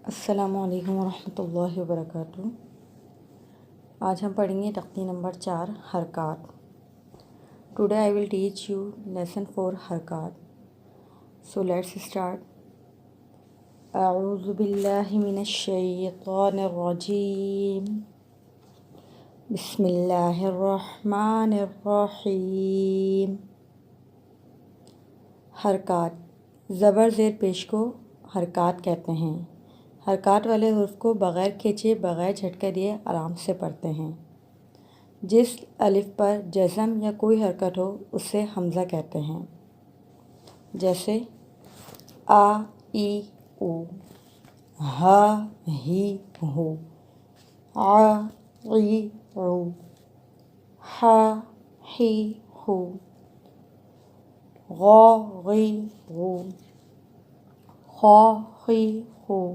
السلام علیکم ورحمۃ اللہ وبرکاتہ۔ آج ہم پڑھیں گے تختی نمبر 4 حرکات۔ Today I will teach you lesson 4 حرکات۔ So let's start. اعوذ باللہ من الشیطان الرجیم، بسم اللہ الرحمن الرحیم۔ حرکات، زبر زیر پیش کو حرکات کہتے ہیں۔ حرکات والے حرف کو بغیر کھینچے بغیر جھٹکے دیے آرام سے پڑھتے ہیں۔ جس الف پر جزم یا کوئی حرکت ہو اسے حمزہ کہتے ہیں، جیسے آ ای او، ہا ہی ہو، آ ای او، ہا ہی ہو، غا غی غو، خا خی ہو۔